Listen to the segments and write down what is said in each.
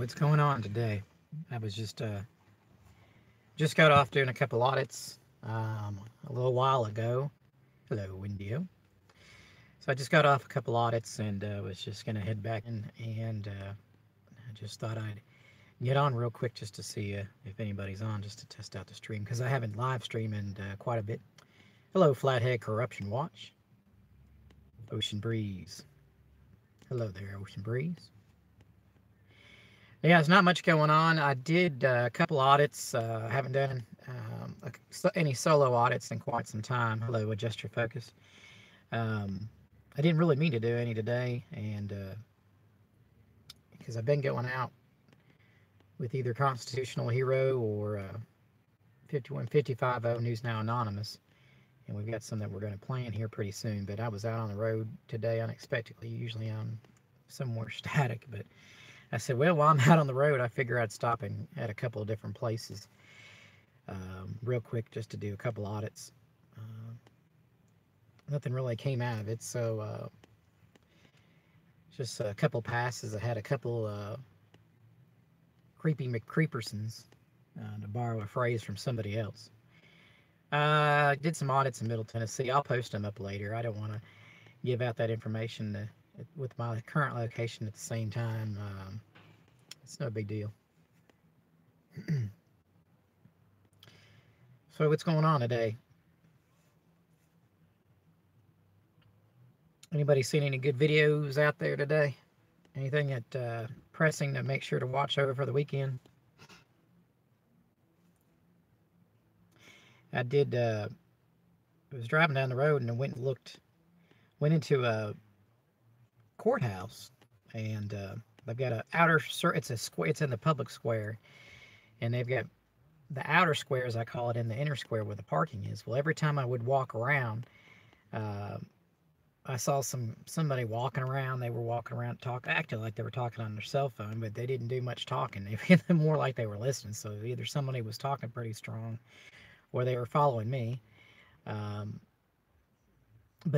What's going on today? I was just got off doing a couple audits a little while ago. Hello, Indio. So I just got off a couple audits and was just gonna head back in, and I just thought I'd get on real quick just to see if anybody's on, just to test out the stream, because I haven't live streamed quite a bit. Hello, Flathead Corruption Watch. Ocean Breeze. Hello there, Ocean Breeze. Yeah, there's not much going on. I did a couple audits. I haven't done any solo audits in quite some time. Hello, Adjust Your Focus. I didn't really mean to do any today, and because I've been going out with either Constitutional Hero or 51550 News Now Anonymous, and we've got some that we're going to plan here pretty soon. But I was out on the road today unexpectedly. Usually I'm somewhere static, but I said, well, while I'm out on the road, I figure I'd stop at a couple of different places real quick just to do a couple audits. Nothing really came out of it, so just a couple passes. I had a couple creepy McCreepersons, to borrow a phrase from somebody else. Did some audits in Middle Tennessee. I'll post them up later. I don't want to give out that information with my current location at the same time. It's no big deal. So what's going on today? Anybody seen any good videos out there today? Anything that pressing to make sure to watch over for the weekend? I did. I was driving down the road and I went and went into a courthouse, and they've got an outer. It's a square. It's in the public square, and they've got the outer square, as I call it, and the inner square where the parking is. Well, every time I would walk around, I saw somebody walking around. They were walking around, acting like they were talking on their cell phone, but they didn't do much talking. They were more like they were listening. So either somebody was talking pretty strong, or they were following me. But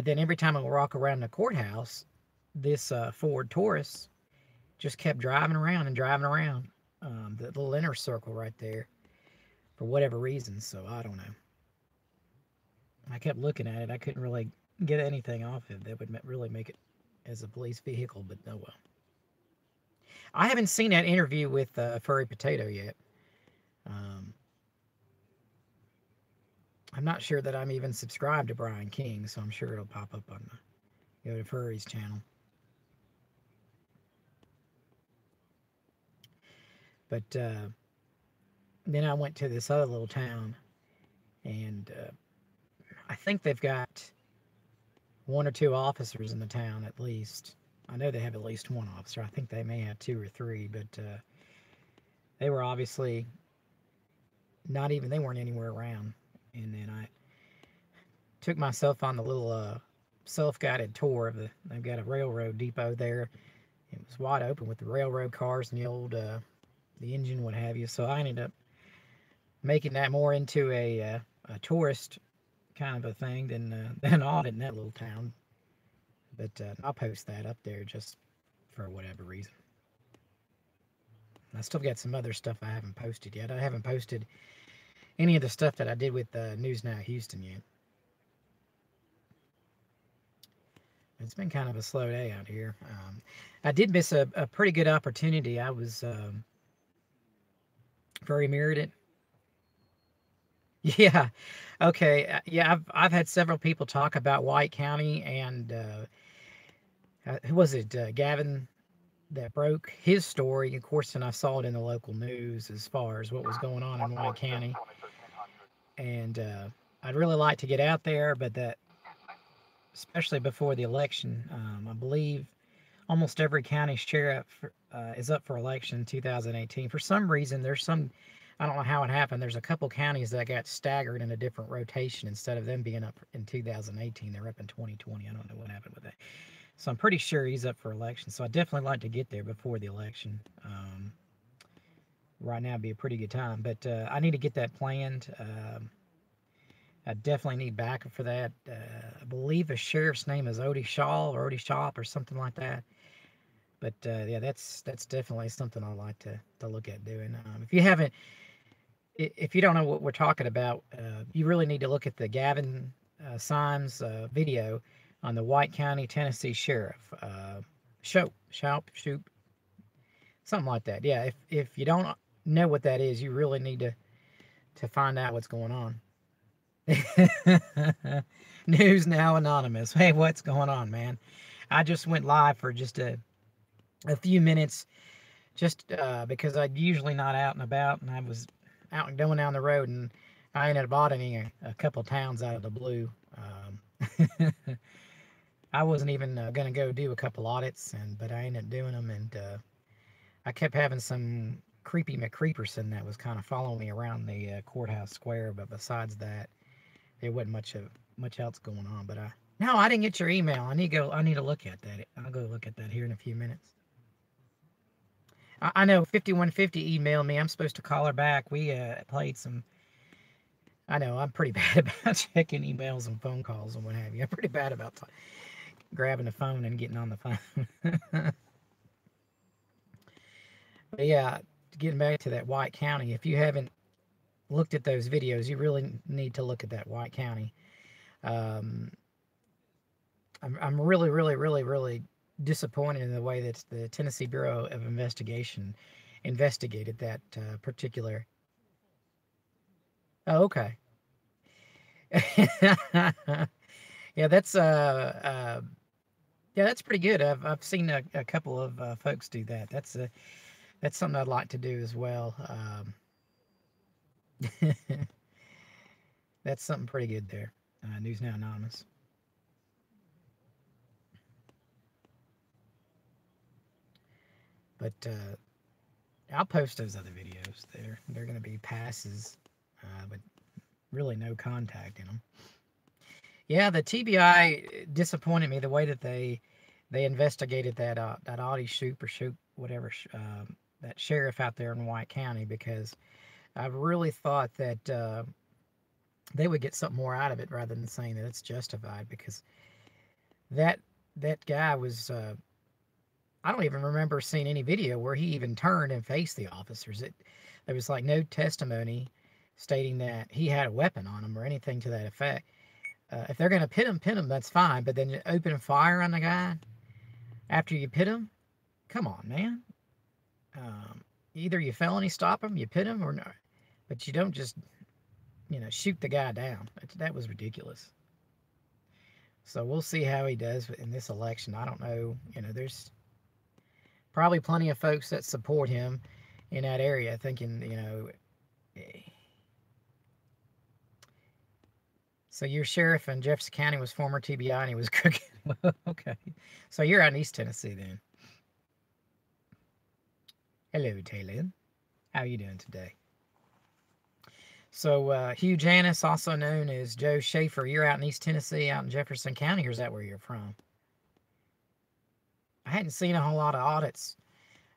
then every time I would walk around the courthouse, this Ford Taurus just kept driving around and driving around the little inner circle right there for whatever reason. So I don't know. I kept looking at it. I couldn't really get anything off it that would really make it as a police vehicle, but oh well. I haven't seen that interview with Furry Potato yet. I'm not sure that I'm even subscribed to Brian King, so I'm sure it'll pop up on the Go to Furry's channel. But then I went to this other little town, and I think they've got one or two officers in the town at least. I know they have at least one officer. I think they may have two or three, but they were obviously they weren't anywhere around. And then I took myself on the little self-guided tour they've got a railroad depot there. It was wide open with the railroad cars and the old, the engine, what have you. So I ended up making that more into a tourist kind of a thing than an audit in that little town. But I'll post that up there just for whatever reason. I still got some other stuff I haven't posted yet. I haven't posted any of the stuff that I did with News Now Houston yet. It's been kind of a slow day out here. I did miss a pretty good opportunity. I was very mirrored it. Yeah, okay. Yeah, I've had several people talk about White County, and who was it? Gavin that broke his story. Of course, and I saw it in the local news as far as what was going on in White County. And I'd really like to get out there, but that, especially before the election, I believe almost every county sheriff is up for election in 2018. For some reason, I don't know how it happened. There's a couple counties that got staggered in a different rotation. Instead of them being up in 2018, they're up in 2020. I don't know what happened with that. So I'm pretty sure he's up for election. So I'd definitely like to get there before the election. Right now would be a pretty good time. But I need to get that planned. I definitely need backup for that. I believe the sheriff's name is Odie Shaw or Odie Shop or something like that. But yeah, that's definitely something I like to look at doing. If you haven't, if you don't know what we're talking about, you really need to look at the Gavin Symes video on the White County, Tennessee Sheriff. Shoop, something like that. Yeah, if you don't know what that is, you really need to find out what's going on. News Now Anonymous. Hey, what's going on, man? I just went live for just a few minutes, just because I'm usually not out and about, and I was out and going down the road, and I ended up auditing a couple towns out of the blue. I wasn't even going to go do a couple audits, but I ended up doing them, and I kept having some creepy McCreeperson that was kind of following me around the courthouse square, but besides that, there wasn't much else going on. But no, I didn't get your email. I need to look at that. I'll go look at that here in a few minutes. I know 5150 emailed me. I'm supposed to call her back. We played some. I know I'm pretty bad about checking emails and phone calls and what have you. I'm pretty bad about grabbing the phone and getting on the phone. But yeah, getting back to that White County, if you haven't looked at those videos, you really need to look at that White County. I'm really, really, really, really disappointed in the way that the Tennessee Bureau of Investigation investigated that particular. Oh, okay. Yeah, that's pretty good. I've seen a couple of folks do that. That's something I'd like to do as well. That's something pretty good there. News Now Anonymous. But I'll post those other videos. They're going to be passes, but really no contact in them. Yeah, the TBI disappointed me the way that they investigated that Audie shoot whatever that sheriff out there in White County, because I really thought that they would get something more out of it rather than saying that it's justified, because that guy was. I don't even remember seeing any video where he even turned and faced the officers. There was like no testimony stating that he had a weapon on him or anything to that effect. If they're going to pin him, that's fine. But then open fire on the guy after you pit him? Come on, man. Either you felony stop him, you pit him, or no. But you don't just, shoot the guy down. That was ridiculous. So we'll see how he does in this election. I don't know. There's probably plenty of folks that support him in that area thinking, so your sheriff in Jefferson County was former TBI and he was cooking. Okay. So you're out in East Tennessee then. Hello, Taylor. How are you doing today? So Hugh Janis, also known as Joe Schaefer, you're out in East Tennessee, out in Jefferson County, or is that where you're from? I hadn't seen a whole lot of audits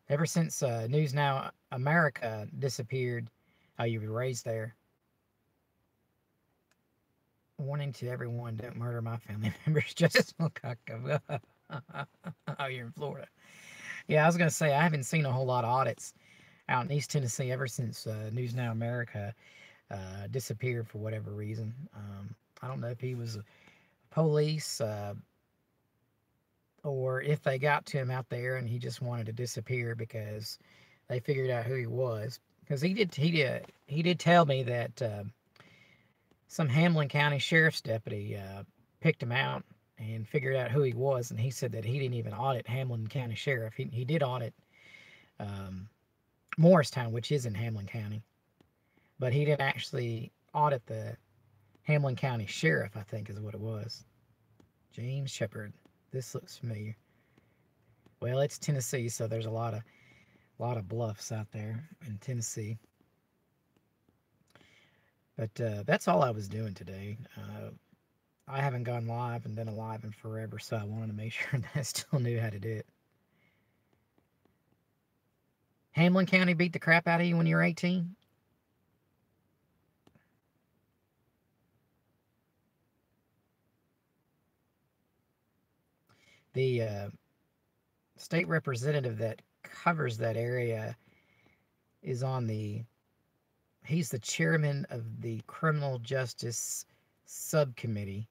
ever since News Now America disappeared. Oh, you were raised there. Warning to everyone, don't murder my family members. Just oh, you're in Florida. Yeah, I was going to say, I haven't seen a whole lot of audits out in East Tennessee ever since News Now America disappeared for whatever reason. I don't know if he was police or if they got to him out there and he just wanted to disappear because they figured out who he was. Because he did tell me that some Hamlin County Sheriff's deputy picked him out and figured out who he was, and he said that he didn't even audit Hamlin County Sheriff. He did audit Morristown, which is in Hamlin County, but he didn't actually audit the Hamlin County Sheriff, I think is what it was. James Shepard. This looks familiar. Well, it's Tennessee, so there's a lot of bluffs out there in Tennessee. But that's all I was doing today. I haven't gone live and been alive in forever, so I wanted to make sure that I still knew how to do it. Hamlin County beat the crap out of you when you were 18? The state representative that covers that area is on he's the chairman of the Criminal Justice Subcommittee,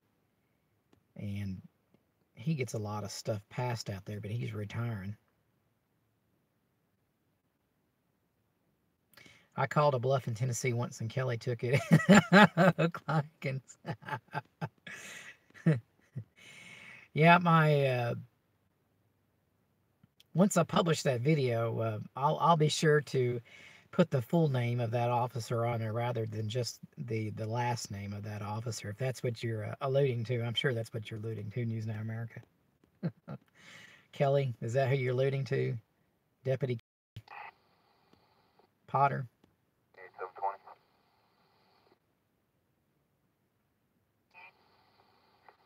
and he gets a lot of stuff passed out there, but he's retiring. I called a bluff in Tennessee once, and Kelly took it. Yeah, once I publish that video, I'll be sure to put the full name of that officer on there rather than just the last name of that officer. If that's what you're alluding to, I'm sure that's what you're alluding to, News Now America. Kelly, is that who you're alluding to? Deputy Potter? 8720.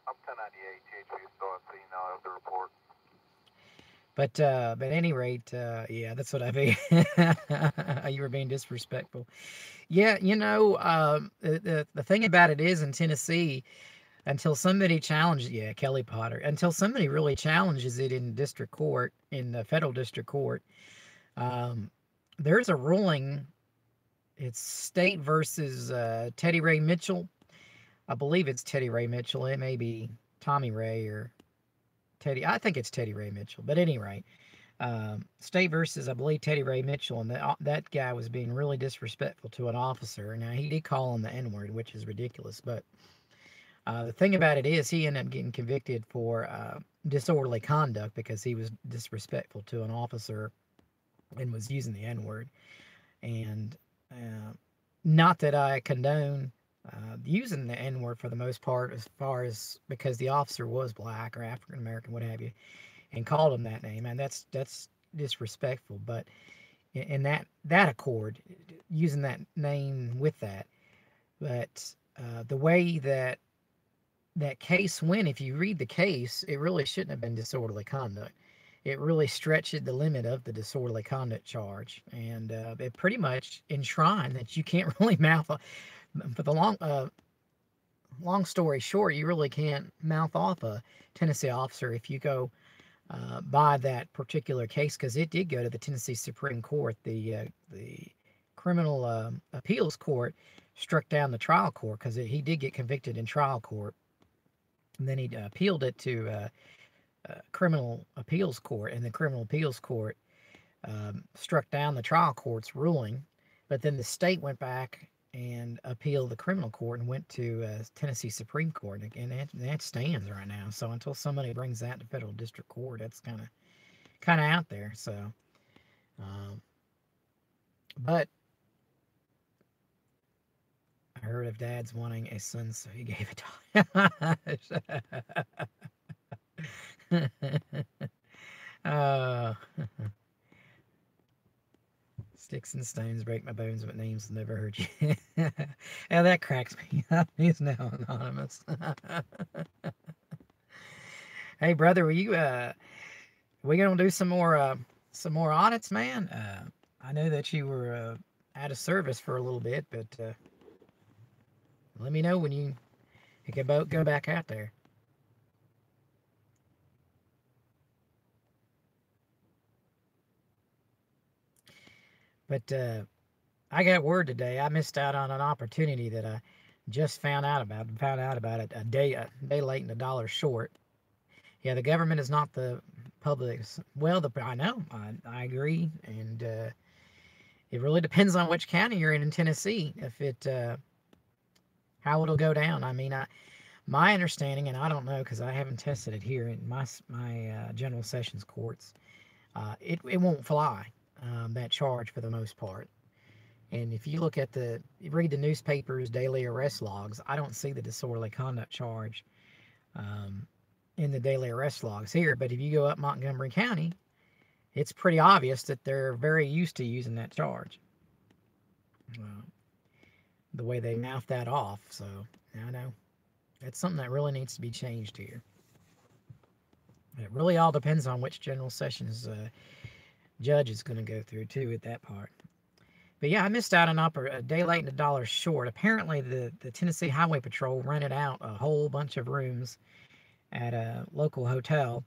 I'm 1098 THB, so I've seen the report. But at any rate, yeah, that's what I mean. You were being disrespectful. Yeah, the thing about it is in Tennessee, until somebody challenges, yeah, Kelly Potter, until somebody really challenges it in district court, in the federal district court, there's a ruling. It's State versus Teddy Ray Mitchell. I believe it's Teddy Ray Mitchell. It may be Tommy Ray or Teddy. I think it's Teddy Ray Mitchell. But anyway, State versus, I believe, Teddy Ray Mitchell, and that guy was being really disrespectful to an officer. Now, he did call him the N-word, which is ridiculous, but the thing about it is he ended up getting convicted for disorderly conduct because he was disrespectful to an officer and was using the N-word. And not that I condone using the N-word for the most part, as far as because the officer was black or African American, what have you, and called him that name, and that's disrespectful. But in that accord, using that name with that, but the way that case went, if you read the case, it really shouldn't have been disorderly conduct. It really stretched the limit of the disorderly conduct charge, and it pretty much enshrined that you can't really mouth off. For the long story short, you really can't mouth off a Tennessee officer if you go by that particular case, because it did go to the Tennessee Supreme Court. The criminal appeals court struck down the trial court because he did get convicted in trial court, and then he appealed it to criminal appeals court, and the criminal appeals court struck down the trial court's ruling. But then the state went back and appealed the criminal court and went to Tennessee Supreme Court, and that stands right now. So until somebody brings that to federal district court, that's kind of out there. So, but I heard of Dad's wanting a son, so he gave it to him. Sticks and stones break my bones, but names will never hurt you. Now that cracks me up. He's now anonymous. Hey, brother, we gonna do some more audits, man? I know that you were out of service for a little bit, but let me know when you can go back out there. But I got word today. I missed out on an opportunity that I just found out about. Found out about it a day late and $1 short. Yeah, the government is not the public's. Well, I know. I agree, and it really depends on which county you're in Tennessee. If how it'll go down. I mean, my understanding, and I don't know because I haven't tested it here in my general sessions courts. It won't fly. That charge for the most part. And if you look at read the newspaper's daily arrest logs, I don't see the disorderly conduct charge in the daily arrest logs here. But if you go up Montgomery County, it's pretty obvious that they're very used to using that charge. The way they mouth that off. So, I know. That's something that really needs to be changed here. It really all depends on which general sessions judge is going to go through too at that part. But yeah, I missed out on a day late and $1 short. Apparently the Tennessee Highway Patrol rented out a whole bunch of rooms at a local hotel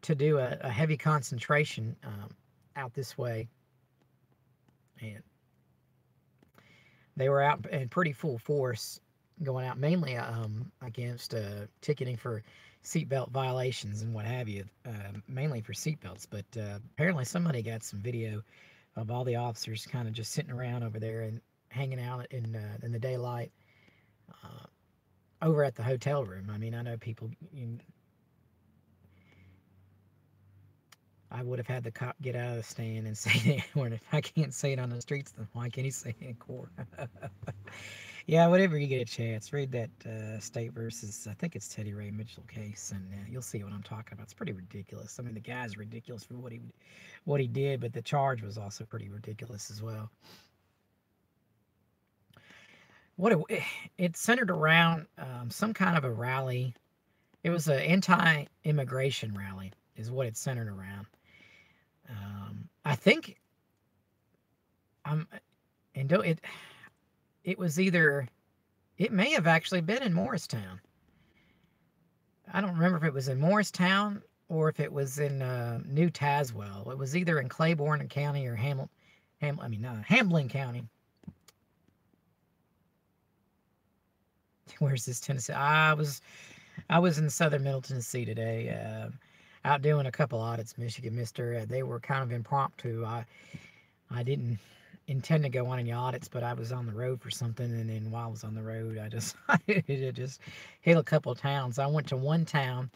to do a heavy concentration out this way, and they were out in pretty full force, going out mainly against ticketing for seatbelt violations and what have you, mainly for seatbelts. But apparently somebody got some video of all the officers kind of just sitting around over there and hanging out in the daylight over at the hotel room. I mean, I know people. I would have had the cop get out of the stand and say that if I can't say it on the streets, then why can't he say it in court? Yeah, whenever you get a chance, read that State versus, I think it's Teddy Ray Mitchell case, and you'll see what I'm talking about. It's pretty ridiculous. I mean, the guy's ridiculous for what he did, but the charge was also pretty ridiculous as well. It centered around some kind of a rally. It was an anti-immigration rally, is what it centered around. I think it was either, it may have actually been in Morristown. I don't remember if it was in Morristown or if it was in New Tazewell. It was either in Claiborne County or Hamblin County. Where's this, Tennessee? I was in southern Middle Tennessee today, out doing a couple audits, Michigan, Mister. They were kind of impromptu. I didn't intend to go on any audits, but I was on the road for something, and then while I was on the road, I decided to just hit a couple of towns. I went to one town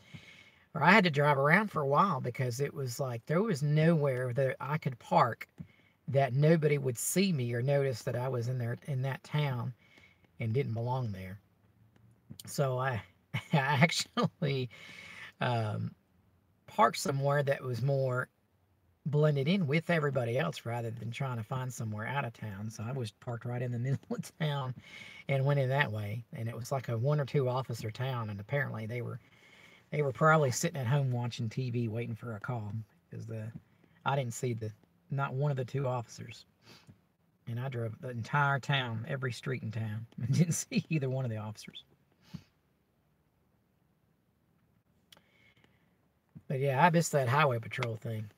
where I had to drive around for a while because it was like there was nowhere that I could park that nobody would see me or notice that I was in that town and didn't belong there. So I actually parked somewhere that was more blended in with everybody else rather than trying to find somewhere out of town. So I was parked right in the middle of town and went in that way. And it was like a 1 or 2 officer town, and apparently they were probably sitting at home watching TV waiting for a call, because I didn't see not one of the 2 officers. And I drove the entire town, every street in town, and didn't see either one of the officers. But yeah, I missed that highway patrol thing.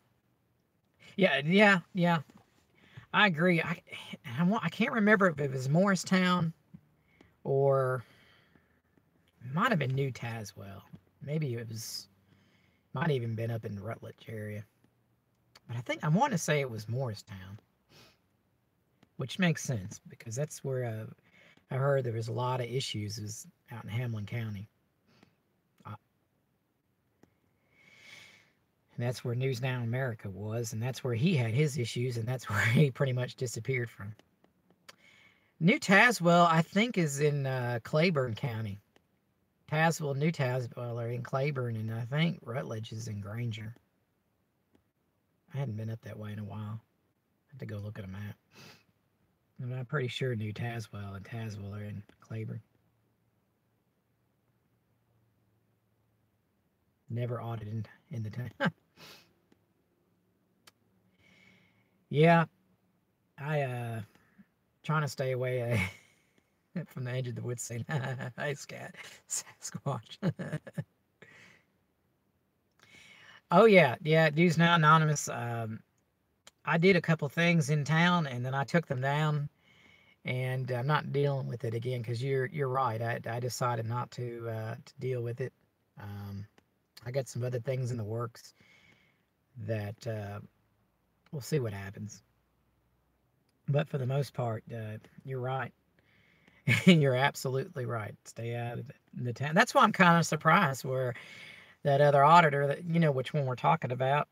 Yeah. I agree. I can't remember if it was Morristown or it might have been New Tazewell. Maybe it might have even been up in the Rutledge area. But I want to say it was Morristown, which makes sense because that's where I heard there was a lot of issues is out in Hamlin County. And that's where News Now America was, and that's where he had his issues, and that's where he pretty much disappeared from. New Tazewell, I think, is in Claiborne County. New Tazewell are in Claiborne, and I think Rutledge is in Granger. I hadn't been up that way in a while. I have to go look at a map. And I'm pretty sure New Tazewell and Tazewell are in Claiborne. Never audited in the town. Yeah, I trying to stay away from the edge of the woods saying, "Hey, Sasquatch." Oh yeah, News Now Anonymous. I did a couple things in town, and then I took them down, and I'm not dealing with it again because you're right. I decided not to deal with it. I got some other things in the works that we'll see what happens. But for the most part, you're right. You're absolutely right. Stay out of the town. That's why I'm kind of surprised where that other auditor, that which one we're talking about,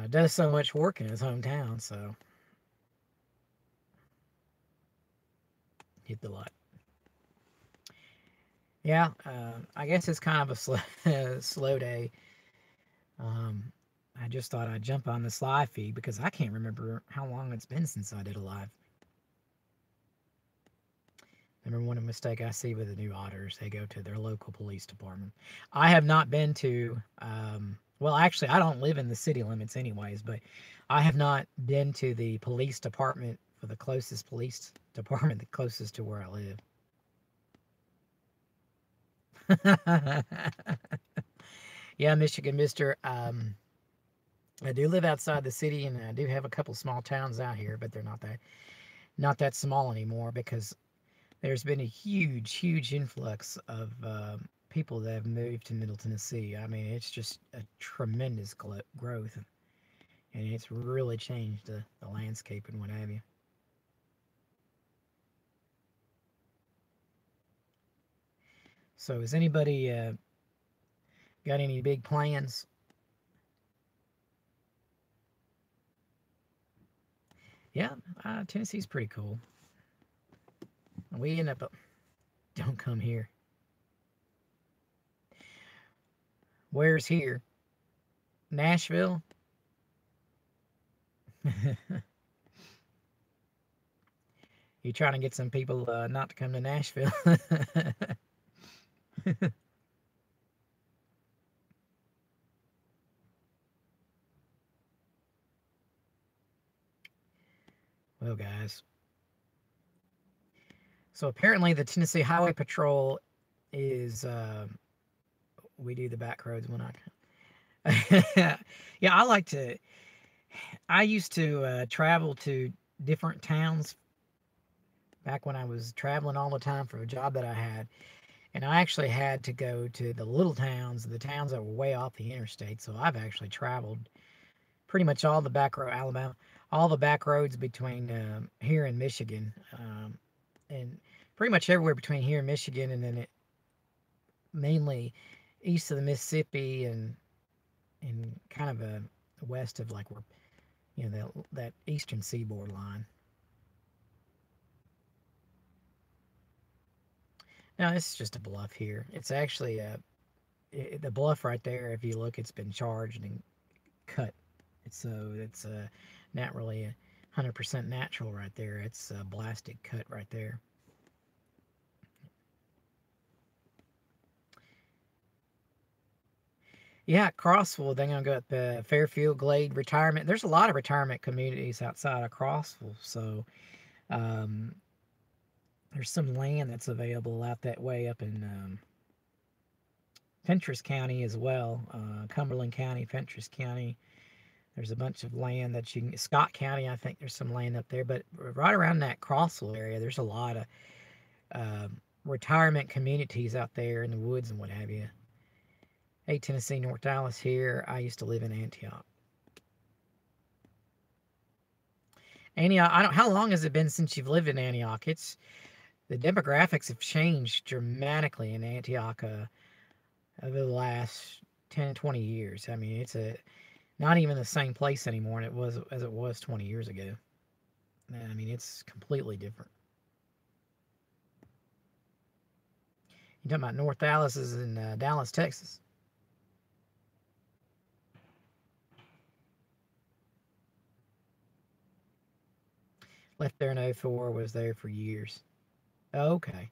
does so much work in his hometown. So hit the light. Yeah, I guess it's kind of a slow day. I just thought I'd jump on this live feed because I can't remember how long it's been since I did a live. I remember one mistake I see with the new auditors, they go to their local police department. I have not been to, well, actually, I don't live in the city limits anyways, but I have not been to the police department for the closest police department, the closest to where I live. Yeah, Michigan, Mister. I do live outside the city, and I do have a couple small towns out here, but they're not that small anymore because there's been a huge influx of people that have moved to Middle Tennessee. I mean, it's just a tremendous growth, and it's really changed the landscape and what have you. So, has anybody got any big plans? Yeah, Tennessee's pretty cool. We end up, don't come here. Where's here? Nashville? You trying to get some people not to come to Nashville? Well, guys. So apparently, the Tennessee Highway Patrol is we do the back roads when I. Yeah, I like to. I used to travel to different towns back when I was traveling all the time for a job that I had. And I actually had to go to the little towns, the towns that were way off the interstate. So I've actually traveled pretty much all the back road, Alabama, all the back roads between here and Michigan, and pretty much everywhere between here and Michigan, and then mainly east of the Mississippi and kind of west of like where that eastern seaboard line. Now this is just a bluff here. It's actually the bluff right there. If you look, it's been charged and cut. It's not really 100% natural right there. It's a blasted cut right there. Yeah, Crossville. They're gonna go up Fairfield, Glade, retirement. There's a lot of retirement communities outside of Crossville, so um, there's some land that's available out that way up in Fentress County as well. Cumberland County, Fentress County. There's a bunch of land that you can. Scott County, I think there's some land up there, but right around that Crossville area, there's a lot of retirement communities out there in the woods and what have you. Hey, Tennessee, North Dallas here. I used to live in Antioch. Antioch, I don't. How long has it been since you've lived in Antioch? It's the demographics have changed dramatically in Antioch over the last 10, 20 years. I mean, it's not even the same place anymore, and it was 20 years ago. I mean, it's completely different. You talking about North Dallas is in Dallas, Texas. Left there in '04, was there for years. Oh, okay.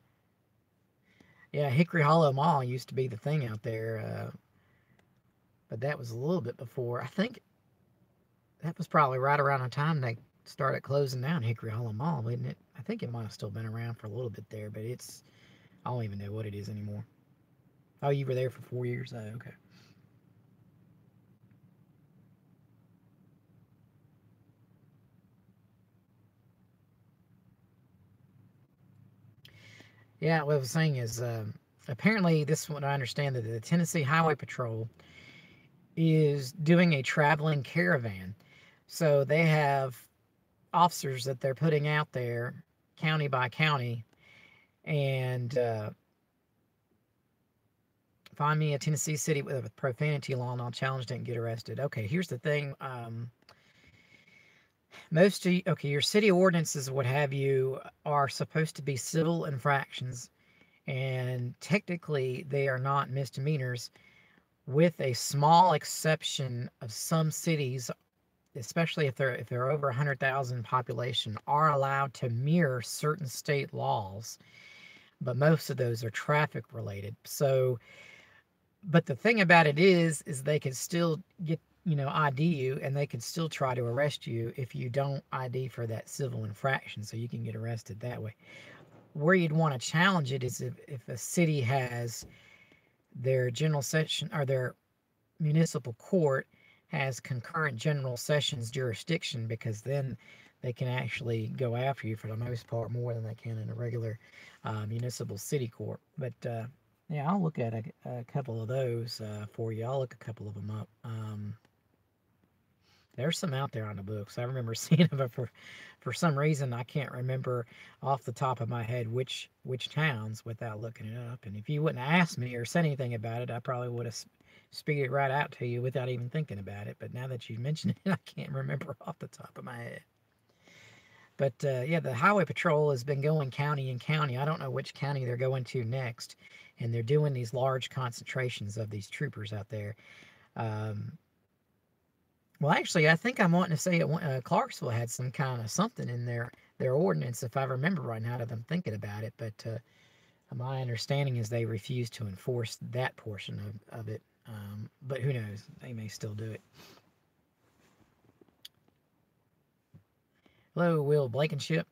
Yeah, Hickory Hollow Mall used to be the thing out there, but that was a little bit before. I think that was probably right around the time they started closing down Hickory Hollow Mall, isn't it? I think it might have still been around for a little bit there, but I don't even know what it is anymore. Oh, you were there for 4 years? Oh, okay. Yeah, what I was saying is apparently this is what I understand, that the Tennessee Highway Patrol is doing a traveling caravan. So they have officers that they're putting out there county by county, and find me a Tennessee city with a profanity law and I'll challenge it and get arrested. Okay, here's the thing. Your city ordinances, what have you, are supposed to be civil infractions, and technically they are not misdemeanors, with a small exception of some cities, especially if they're over 100,000 population, are allowed to mirror certain state laws, but most of those are traffic related. So, but the thing about it is they can still get, ID you, and they can still try to arrest you if you don't ID for that civil infraction, so you can get arrested that way. Where you'd want to challenge it is if a city has their general section or their municipal court has concurrent general sessions jurisdiction, because then they can actually go after you for the most part more than they can in a regular municipal city court. But yeah, I'll look at a couple of those for you. I'll look a couple of them up. There's some out there on the books. I remember seeing them, but for some reason I can't remember off the top of my head which towns without looking it up. And if you wouldn't have asked me or said anything about it, I probably would have speak it right out to you without even thinking about it. But now that you mention it, I can't remember off the top of my head. But yeah, the Highway Patrol has been going county and county. I don't know which county they're going to next. And they're doing these large concentrations of these troopers out there. Well, actually, I think I'm wanting to say Clarksville had some kind of something in their ordinance, if I remember right now that I'm thinking about it. But my understanding is they refuse to enforce that portion of it. But who knows? They may still do it. Hello, Will Blankenship.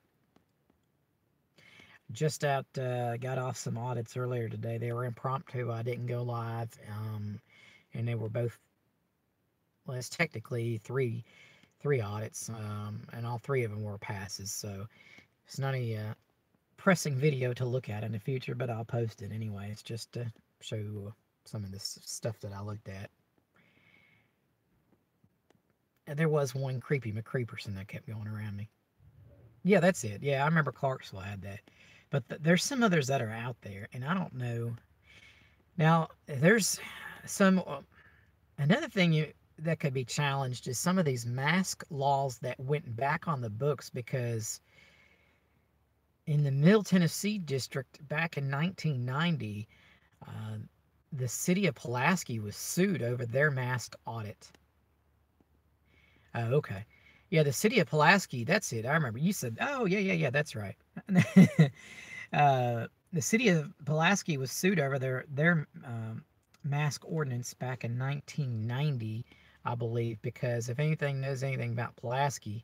Just got off some audits earlier today. They were impromptu. I didn't go live. And they were both, well, it's technically three audits, and all three of them were passes. So it's not a pressing video to look at in the future, but I'll post it anyway. It's just to show some of this stuff that I looked at. And there was one Creepy McCreeperson that kept going around me. Yeah, that's it. Yeah, I remember Clarksville had that. But there's some others that are out there, and I don't know. Now, there's some... another thing that could be challenged is some of these mask laws that went back on the books, because in the Middle Tennessee district back in 1990, the city of Pulaski was sued over their mask audit. Oh, okay. Yeah, the city of Pulaski, that's it. I remember. You said, oh, yeah, that's right. The city of Pulaski was sued over their mask ordinance back in 1990, I believe, because if anything knows anything about Pulaski,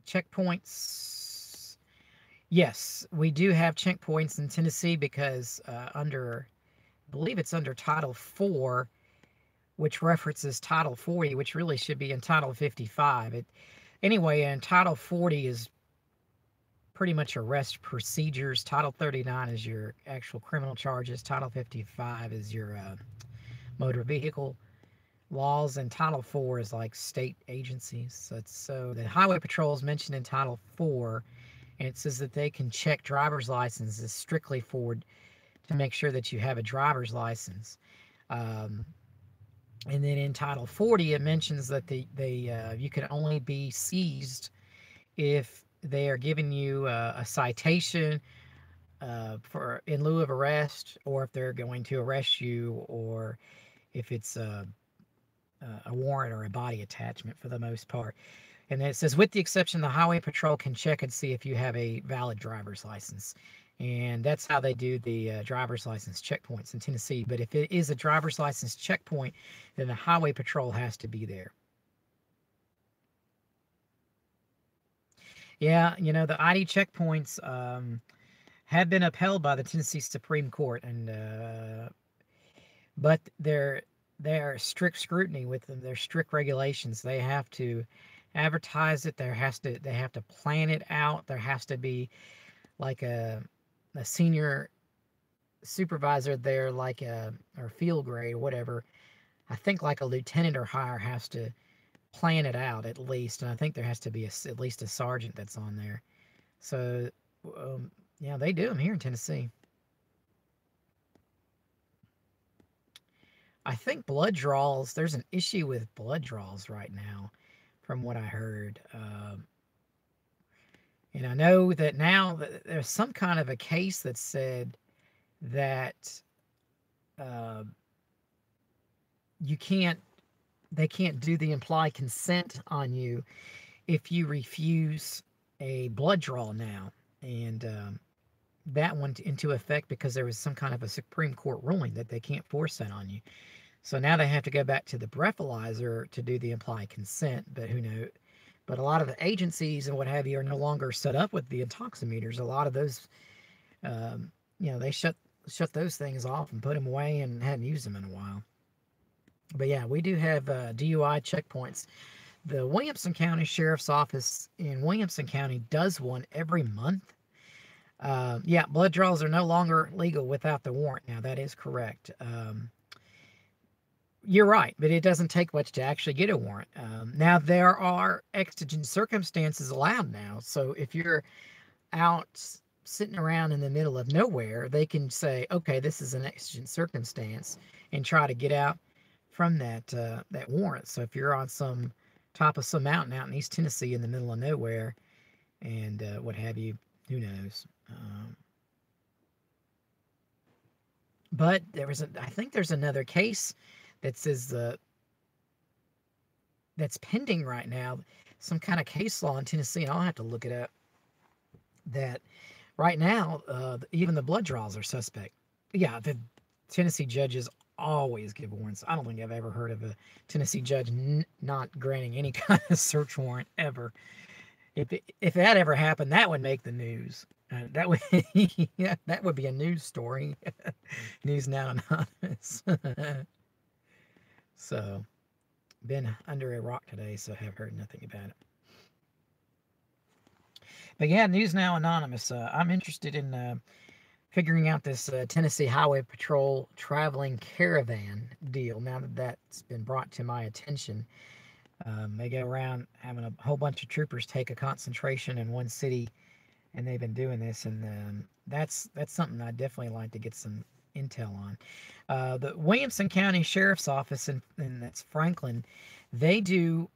checkpoints, yes, we do have checkpoints in Tennessee, because I believe it's under Title 4, which references Title 40, which really should be in Title 55. Anyway, and Title 40 is pretty much arrest procedures. Title 39 is your actual criminal charges. Title 55 is your motor vehicle laws, and Title 4 is like state agencies. So the Highway Patrol is mentioned in Title 4, and it says that they can check driver's licenses strictly to make sure that you have a driver's license. And then in Title 40, it mentions that you can only be seized if they are giving you a citation in lieu of arrest, or if they're going to arrest you, or if it's a warrant or a body attachment for the most part. And then it says, with the exception, the Highway Patrol can check and see if you have a valid driver's license. And that's how they do the driver's license checkpoints in Tennessee. But if it is a driver's license checkpoint, then the Highway Patrol has to be there. Yeah, the ID checkpoints have been upheld by the Tennessee Supreme Court, but there are strict scrutiny with them. There's strict regulations. They have to advertise it. They have to plan it out. There has to be like a senior supervisor there, or field grade or whatever. I think like a lieutenant or higher has to plan it out at least, and I think there has to be at least a sergeant that's on there. So yeah, they do them here in Tennessee. I think blood draws, there's an issue with blood draws right now from what I heard. And I know that now there's some kind of a case that said that they can't do the implied consent on you if you refuse a blood draw now. And that went into effect because there was some kind of a Supreme Court ruling that they can't force that on you. So now they have to go back to the breathalyzer to do the implied consent, but who knows? But a lot of the agencies and what have you are no longer set up with the intoximeters. A lot of those, they shut shut those things off and put them away, and hadn't used them in a while. But yeah, we do have DUI checkpoints. The Williamson County Sheriff's Office in Williamson County does one every month. Yeah, blood draws are no longer legal without the warrant now. That is correct. You're right, but it doesn't take much to actually get a warrant. Now, there are exigent circumstances allowed now. So if you're out sitting around in the middle of nowhere, they can say, okay, this is an exigent circumstance, and try to get out from that that warrant. So if you're on some top of some mountain out in East Tennessee in the middle of nowhere, and what have you, who knows? But I think there's another case that says that's pending right now, some kind of case law in Tennessee, and I'll have to look it up, that right now even the blood draws are suspect. Yeah, the Tennessee judges always give warrants. I don't think I've ever heard of a Tennessee judge not granting any kind of search warrant ever. If that ever happened, that would make the news. That would yeah, that would be a news story. News Now Anonymous. So, been under a rock today, so have heard nothing about it. But yeah, News Now Anonymous. I'm interested in figuring out this Tennessee Highway Patrol traveling caravan deal. Now that that's been brought to my attention, they go around having a whole bunch of troopers take a concentration in one city, and they've been doing this, and that's something I'd definitely like to get some intel on. The Williamson County Sheriff's Office, and that's Franklin, they do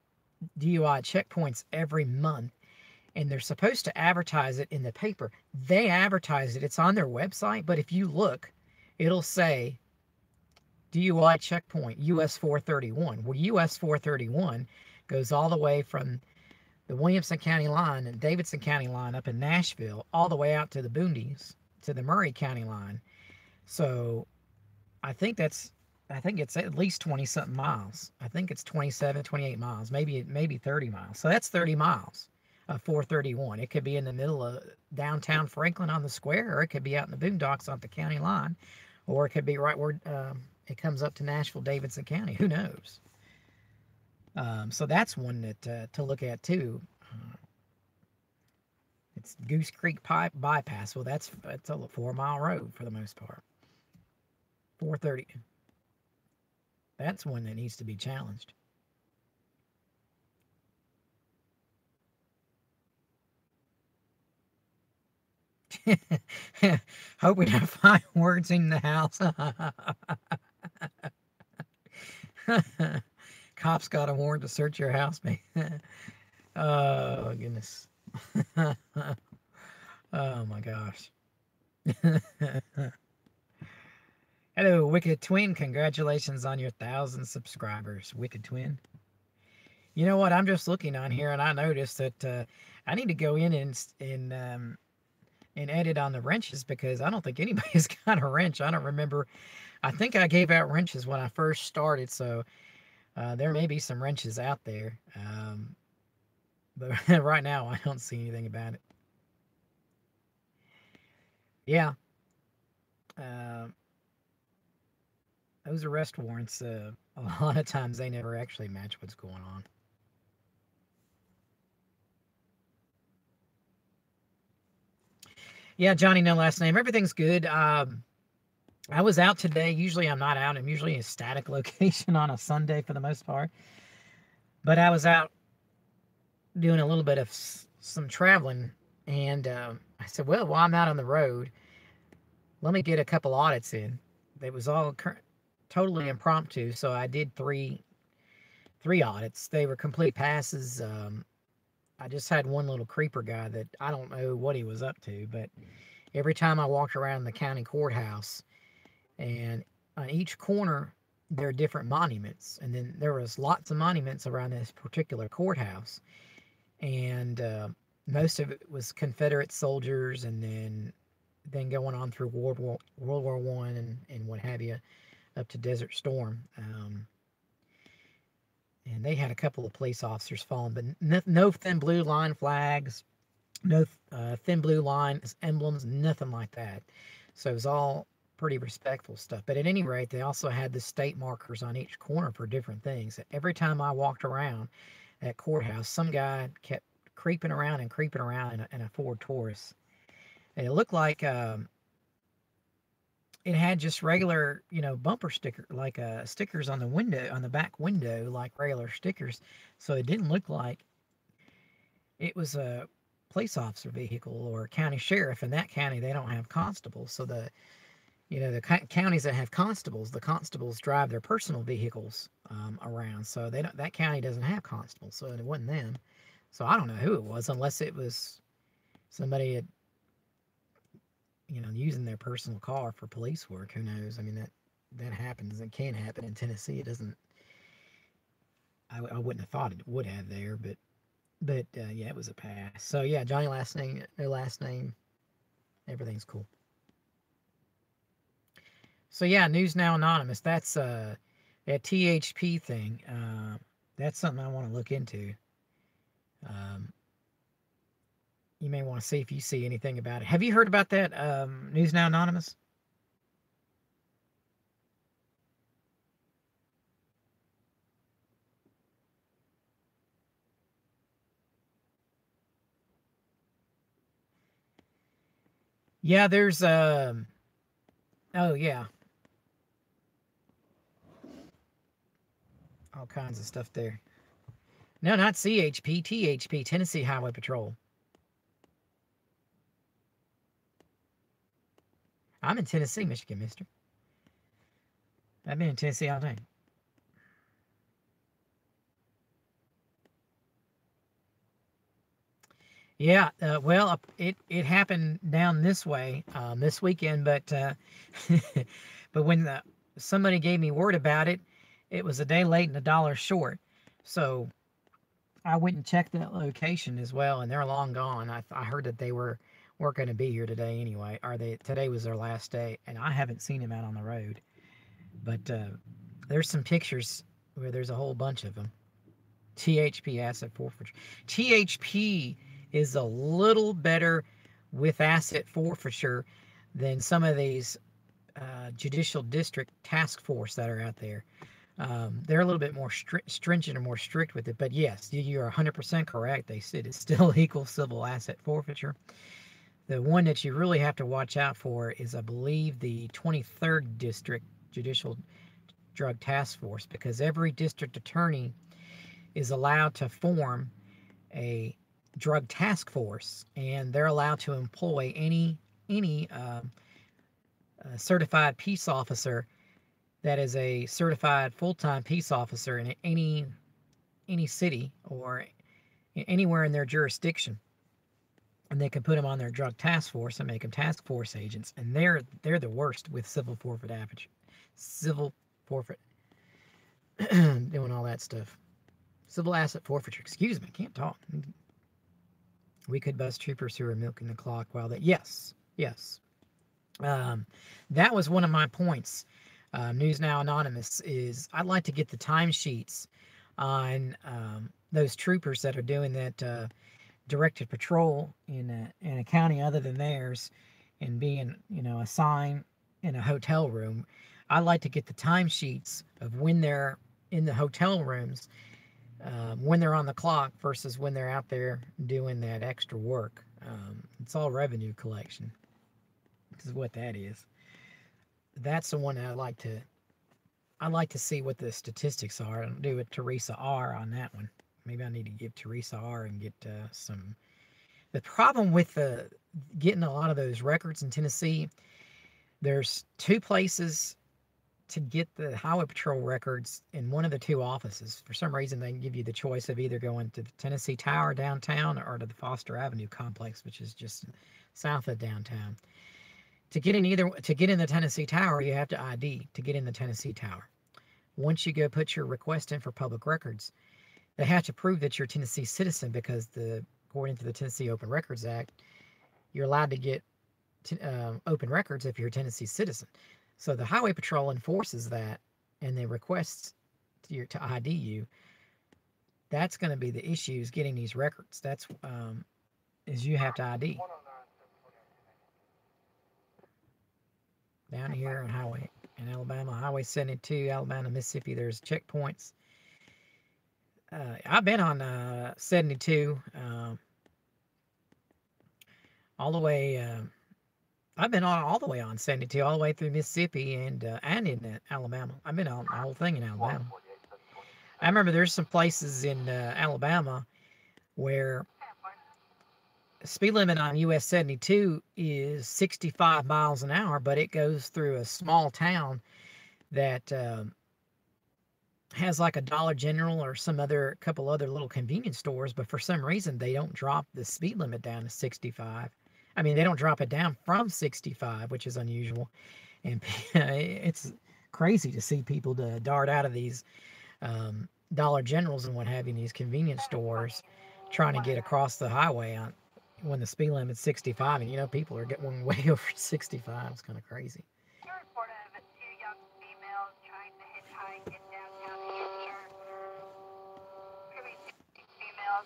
DUI checkpoints every month, and they're supposed to advertise it in the paper. They advertise it. It's on their website, but if you look, it'll say DUI checkpoint US 431. Well, US 431 goes all the way from the Williamson County line and Davidson County line up in Nashville, all the way out to the Boondies, to the Murray County line. So I think it's at least 20 something miles. I think it's 27, 28 miles, maybe 30 miles. So that's 30 miles of 431. It could be in the middle of downtown Franklin on the square, or it could be out in the boondocks off the county line, or it could be right where it comes up to Nashville, Davidson County. Who knows? So that's one that to look at too. It's Goose Creek Bypass. Well, that's a 4-mile road for the most part. 430. That's one that needs to be challenged. Hope we don't find words in the house. Cops got a warrant to search your house, man. Oh, goodness. Oh, my gosh. Hello, Wicked Twin. Congratulations on your 1,000 subscribers, Wicked Twin. You know what? I'm just looking on here, and I noticed that I need to go in and edit on the wrenches, because I don't think anybody's got a wrench. I don't remember. I think I gave out wrenches when I first started, so there may be some wrenches out there. But right now, I don't see anything about it. Yeah. Those arrest warrants, a lot of times they never actually match what's going on. Yeah, Johnny, no last name. Everything's good. I was out today. Usually I'm not out. I'm usually in a static location on a Sunday for the most part. But I was out doing a little bit of some traveling, and I said, well, while I'm out on the road, let me get a couple audits in. It was all totally impromptu, so I did three audits. They were complete passes. I just had one little creeper guy that I don't know what he was up to, but every time I walked around the county courthouse, and on each corner there are different monuments, and then there was lots of monuments around this particular courthouse, and most of it was Confederate soldiers, and then going on through World War I and what have you, up to Desert Storm. And they had a couple of police officers fallen, but no thin blue line flags, no thin blue line emblems, nothing like that. So it was all pretty respectful stuff. But at any rate, they also had the state markers on each corner for different things. Every time I walked around that courthouse, some guy kept creeping around in a Ford Taurus. And it looked like it had just regular, bumper sticker, like stickers on the window, on the back window, like regular stickers. So it didn't look like it was a police officer vehicle or a county sheriff. In that county, they don't have constables. So the counties that have constables, the constables drive their personal vehicles around. So that county doesn't have constables. So it wasn't them. So I don't know who it was, unless it was somebody using their personal car for police work. Who knows? I mean, that happens. It can happen in Tennessee. It doesn't. I wouldn't have thought it would have there, but yeah, it was a pass. So yeah, Johnny last name, no last name, everything's cool. So yeah, News Now Anonymous. That's that THP thing. That's something I want to look into. You may want to see if you see anything about it. Have you heard about that, News Now Anonymous? Yeah, there's oh yeah, all kinds of stuff there. No, not CHP, THP, Tennessee Highway Patrol. I'm in Tennessee, Michigan, mister. I've been in Tennessee all day. Yeah, well, it happened down this way this weekend, but but when somebody gave me word about it, it was a day late and $1 short. So I went and checked that location as well, and they're long gone. I heard that they weren't going to be here today anyway, or today was their last day, and I haven't seen them out on the road. But there's some pictures where there's a whole bunch of them. THP asset forfeiture. THP is a little better with asset forfeiture than some of these judicial district task force that are out there. They're a little bit more stringent or more strict with it. But yes, you're 100% correct. They said it's still equal civil asset forfeiture. The one that you really have to watch out for is, I believe, the 23rd District Judicial Drug Task Force, because every district attorney is allowed to form a drug task force, and they're allowed to employ any certified peace officer that is a certified full-time peace officer in any city or anywhere in their jurisdiction, and they can put them on their drug task force and make them task force agents. And they're the worst with civil forfeit doing all that stuff. Civil asset forfeiture. Excuse me, can't talk. We could bust troopers who are milking the clock while they... Yes. That was one of my points. News Now Anonymous is I'd like to get the timesheets on those troopers that are doing that directed patrol in a county other than theirs and being, assigned in a hotel room. I'd like to get the timesheets of when they're in the hotel rooms, when they're on the clock versus when they're out there doing that extra work. It's all revenue collection. This is what that is. That's the one that I'd like to see what the statistics are. I'll do a Teresa R on that one. Maybe I need to give Teresa R and get some. The problem with getting a lot of those records in Tennessee, there's 2 places to get the Highway Patrol records in one of the 2 offices. For some reason, they give you the choice of either going to the Tennessee Tower downtown or to the Foster Avenue complex, which is just south of downtown. To get in the Tennessee Tower, you have to ID to get in the Tennessee Tower. Once you go put your request in for public records, they have to prove that you're a Tennessee citizen, because according to the Tennessee Open Records Act, you're allowed to get open records if you're a Tennessee citizen. So the Highway Patrol enforces that, and they request to ID you. That's going to be the issue, is getting these records. Is you have to ID. down here on highway in Alabama, Highway 72, Alabama, Mississippi. There's checkpoints. I've been on 72 all the way. I've been on all the way on 72, all the way through Mississippi and in Alabama. I've been on the whole thing in Alabama. I remember there's some places in Alabama where the speed limit on US 72 is 65 miles an hour, but it goes through a small town that has like a Dollar General or some other couple other little convenience stores, but for some reason they don't drop the speed limit down to 65. I mean, they don't drop it down from 65, which is unusual. And it's crazy to see people dart out of these Dollar Generals and what have you, in these convenience stores, trying to get across the highway when the speed limit's 65. And, you know, people are getting way over 65. It's kind of crazy.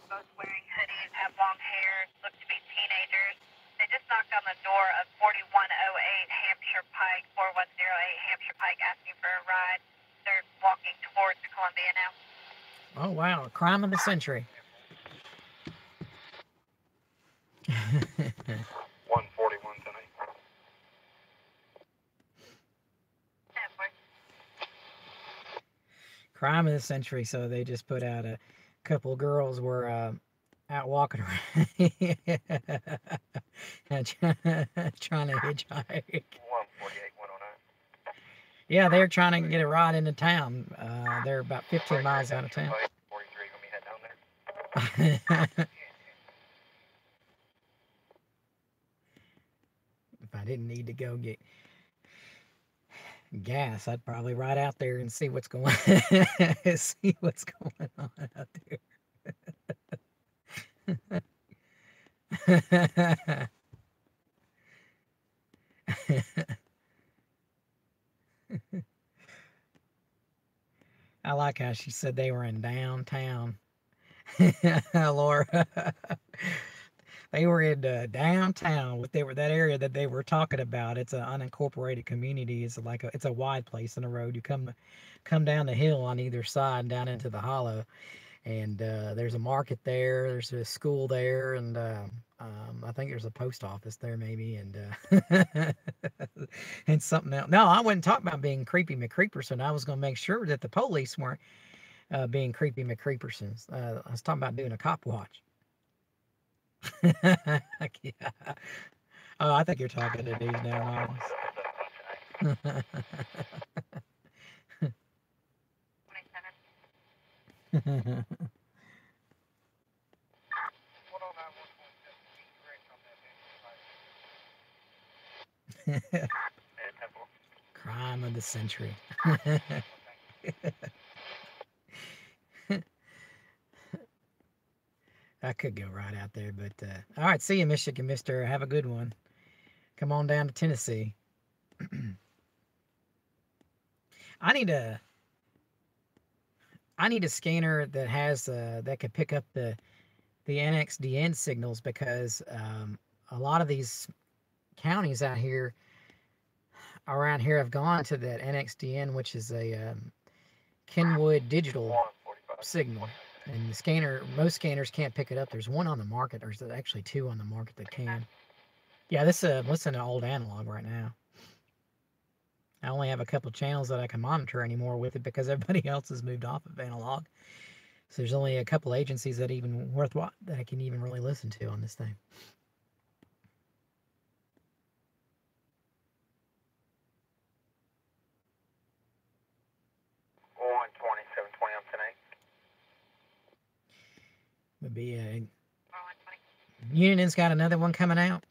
Both wearing hoodies, have long hair, look to be teenagers. They just knocked on the door of 4108 Hampshire Pike, 4108 Hampshire Pike, asking for a ride. They're walking towards Columbia now. Oh, wow. Crime of the century. 141 tonight. Crime of the century. So they just put out a couple of girls were out walking around trying to hitchhike. 148, 109. Yeah, they're trying to get a ride into town. They're about 15 miles out of town. 43, gonna be head down there. If I didn't need to go get gas, I'd probably ride out there and see what's going see what's going on out there. I like how she said they were in downtown. Laura. They were in downtown. That area that they were talking about. It's an unincorporated community. It's it's a wide place in the road. You come down the hill on either side down into the hollow, and there's a market there. There's a school there, and I think there's a post office there maybe, and and something else. No, I wasn't talking about being creepy McCreeperson. I was going to make sure that the police weren't being creepy McCreepersons. I was talking about doing a cop watch. Yeah. Oh, I think you're talking to dudes now, Miles. 27. Crime of the century. I could go right out there, but all right. See you, Michigan, Mister. Have a good one. Come on down to Tennessee. I need a scanner that has that could pick up the NXDN signals, because a lot of these counties out here around here have gone to that NXDN, which is a Kenwood digital signal. And the scanner, most scanners can't pick it up. There's one on the market, or there's actually two on the market that can. Yeah, this listen to old analog right now. I only have a couple channels that I can monitor anymore with it, because everybody else has moved off of analog. So there's only a couple agencies that even worthwhile that I can even really listen to on this thing. Would be a Union's got another one coming out.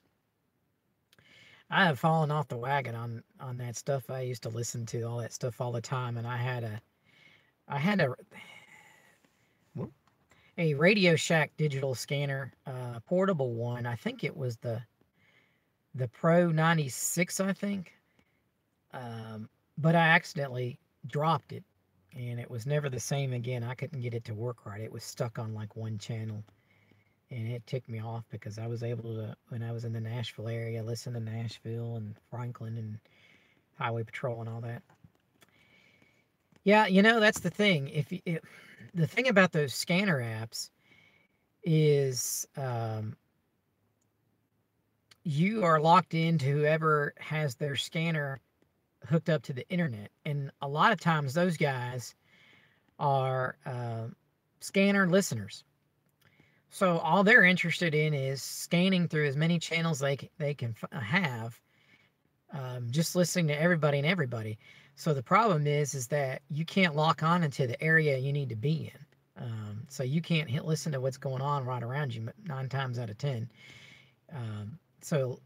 I have fallen off the wagon on that stuff. I used to listen to all that stuff all the time, and I had a Radio Shack digital scanner, portable one. I think it was the Pro 96, I think. But I accidentally dropped it, and it was never the same again. I couldn't get it to work right. It was stuck on like one channel, and it ticked me off, because I was able to, when I was in the Nashville area, listen to Nashville and Franklin and highway patrol and all that. Yeah, you know, that's the thing. The thing about those scanner apps is you are locked into whoever has their scanner hooked up to the internet, and a lot of times those guys are scanner listeners. So all they're interested in is scanning through as many channels they can have, just listening to everybody and everybody. So the problem is that you can't lock on into the area you need to be in. So you can't listen to what's going on right around you 9 times out of 10. So,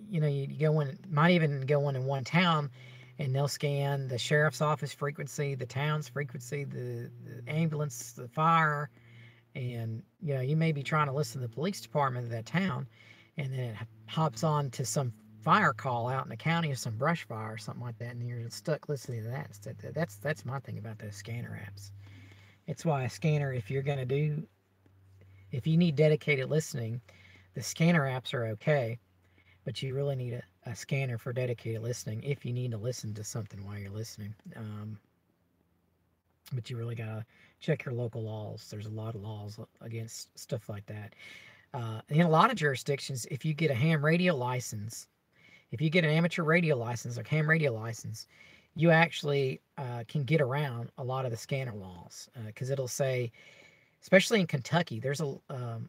you know, you go in, might even go in one town, and they'll scan the sheriff's office frequency, the town's frequency, the ambulance, the fire, and, you know, you may be trying to listen to the police department of that town, and then it hops on to some fire call out in the county or some brush fire or something like that, and you're stuck listening to that instead. That's my thing about those scanner apps. It's why a scanner, if you need dedicated listening, the scanner apps are okay, but you really need a scanner for dedicated listening if you need to listen to something while you're listening. But you really gotta check your local laws. There's a lot of laws against stuff like that. In a lot of jurisdictions, if you get a ham radio license, if you get an amateur radio license or ham radio license, you actually can get around a lot of the scanner laws, because it'll say, especially in Kentucky, there's a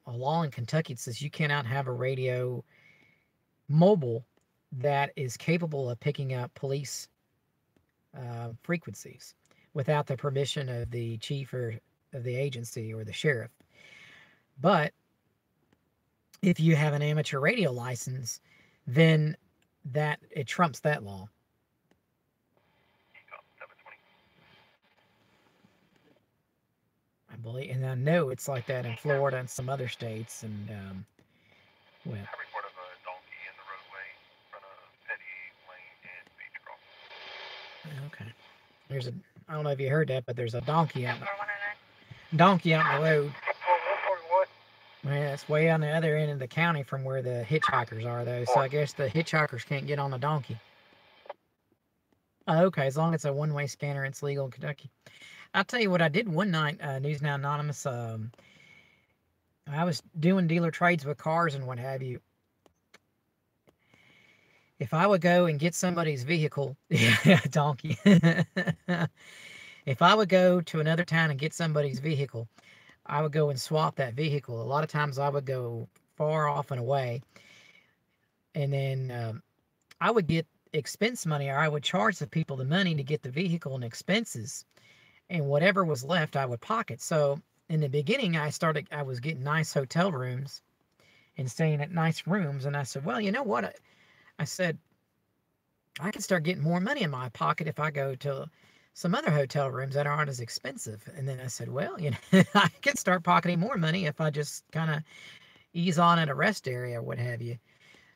law in Kentucky that says you cannot have a radio mobile that is capable of picking up police frequencies without the permission of the chief or of the agency or the sheriff. But if you have an amateur radio license, then it trumps that law. I believe, and I know it's like that in Florida and some other states, and well. I reported a donkey in the roadway in front of Petty Lane and Beach Cross. Okay. I don't know if you heard that, but there's a donkey out in the road. Well, it's way on the other end of the county from where the hitchhikers are, though. So I guess the hitchhikers can't get on the donkey. Oh, okay. As long as it's a one-way scanner, it's legal in Kentucky. I'll tell you what I did one night, News Now Anonymous. I was doing dealer trades with cars and what have you. If I would go and get somebody's vehicle, yeah, donkey. If I would go to another town and get somebody's vehicle, I would go and swap that vehicle. A lot of times I would go far off and away, and then I would get expense money, or I would charge the people the money to get the vehicle and expenses, and whatever was left I would pocket. So in the beginning I was getting nice hotel rooms and staying at nice rooms, and I said, well, you know what, I said, I can start getting more money in my pocket if I go to some other hotel rooms that aren't as expensive. And then I said, well, you know, I can start pocketing more money if I just kind of ease on at a rest area or what have you.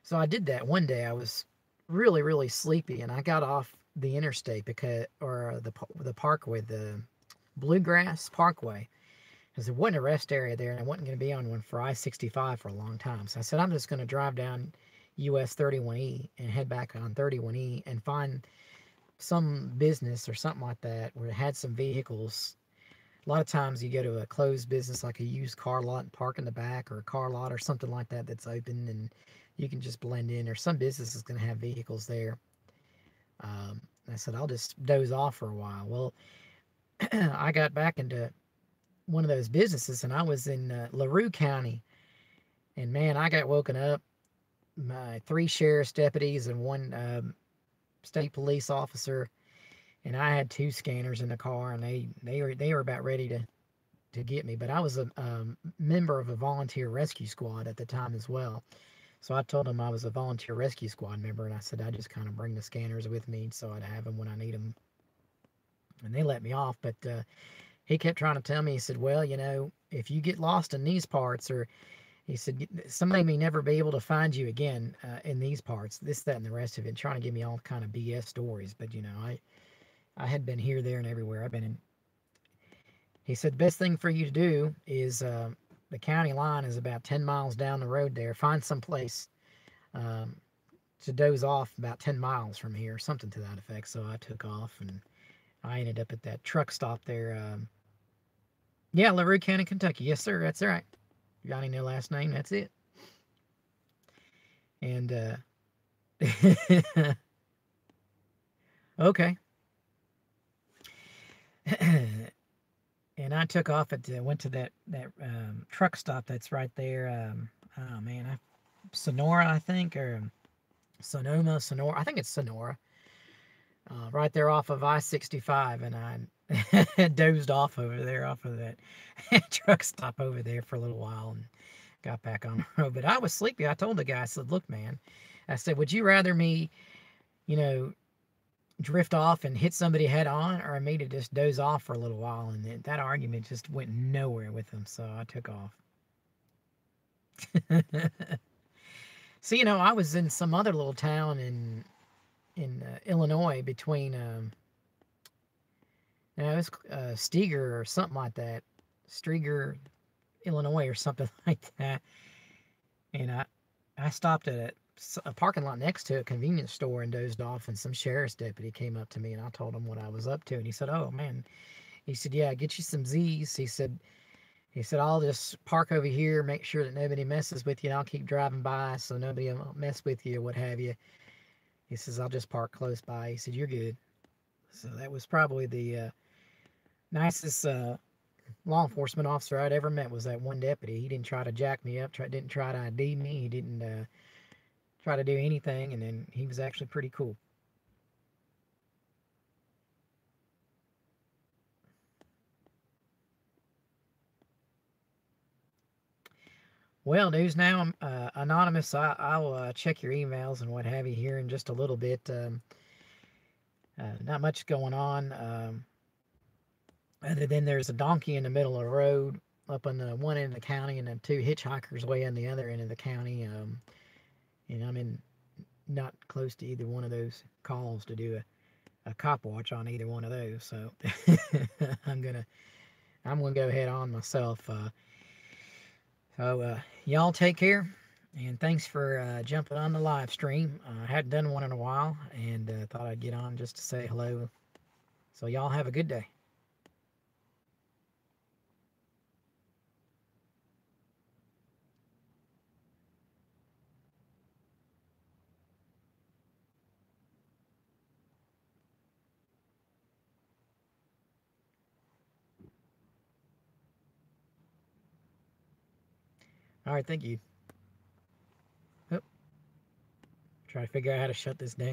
So I did that one day. I was really, really sleepy, and I got off the interstate the parkway, the Bluegrass Parkway, because there wasn't a rest area there, and I wasn't going to be on one for I-65 for a long time. So I said, I'm just going to drive down US 31E and head back on 31E and find some business or something like that where it had some vehicles. A lot of times you go to a closed business like a used car lot and park in the back, or a car lot or something like that that's open, and you can just blend in, or some business is going to have vehicles there. I said, I'll just doze off for a while. Well, I got back into one of those businesses, and I was in LaRue County, and man, I got woken up. My 3 sheriff's deputies and 1 state police officer, and I had 2 scanners in the car, and they were about ready to get me. But I was a member of a volunteer rescue squad at the time as well. So I told them I was a volunteer rescue squad member, and I said I just kind of bring the scanners with me so I'd have them when I need them. And they let me off, but he kept trying to tell me, he said, well, you know, if you get lost in these parts, or he said, somebody may never be able to find you again in these parts, this, that, and the rest of it, trying to give me all kind of BS stories. But, you know, I had been here, there, and everywhere. I've been in. He said, the best thing for you to do is the county line is about 10 miles down the road there. Find some place to doze off about 10 miles from here, something to that effect. So I took off, and I ended up at that truck stop there. Yeah, LaRue County, Kentucky. Yes, sir. That's right. Johnny, no last name. That's it. And okay. And I took off went to that truck stop that's right there. Oh man, Sonora, I think, or Sonoma, Sonora. I think it's Sonora. Right there off of I-65, and I dozed off over there, off of that truck stop over there for a little while, and got back on the road. But I was sleepy. I told the guy, I said, look, man, I said, would you rather me, drift off and hit somebody head on, or me to just doze off for a little while? And that argument just went nowhere with him, so I took off. So, I was in some other little town in Illinois between, it was Steger or something like that. Strieger, Illinois or something like that. And I stopped at a parking lot next to a convenience store and dozed off, and some sheriff's deputy came up to me, and I told him what I was up to, and he said, oh man, he said, yeah, get you some Z's. He said I'll just park over here, make sure that nobody messes with you, and I'll keep driving by so nobody will mess with you or what have you. He says, I'll just park close by. He said, you're good. So that was probably the nicest law enforcement officer I'd ever met, was that one deputy. He didn't try to jack me up, didn't try to ID me. He didn't try to do anything, and then he was actually pretty cool. Well, news now, Anonymous, I'll check your emails and what have you here in just a little bit. Not much going on, other than there's a donkey in the middle of the road up on the one end of the county, and then two hitchhikers way on the other end of the county. And I'm not close to either one of those calls to do a cop watch on either one of those, so I'm gonna go ahead on myself. So y'all take care, and thanks for jumping on the live stream. I hadn't done one in a while, and thought I'd get on just to say hello. So y'all have a good day. All right, thank you. Oh, try to figure out how to shut this down.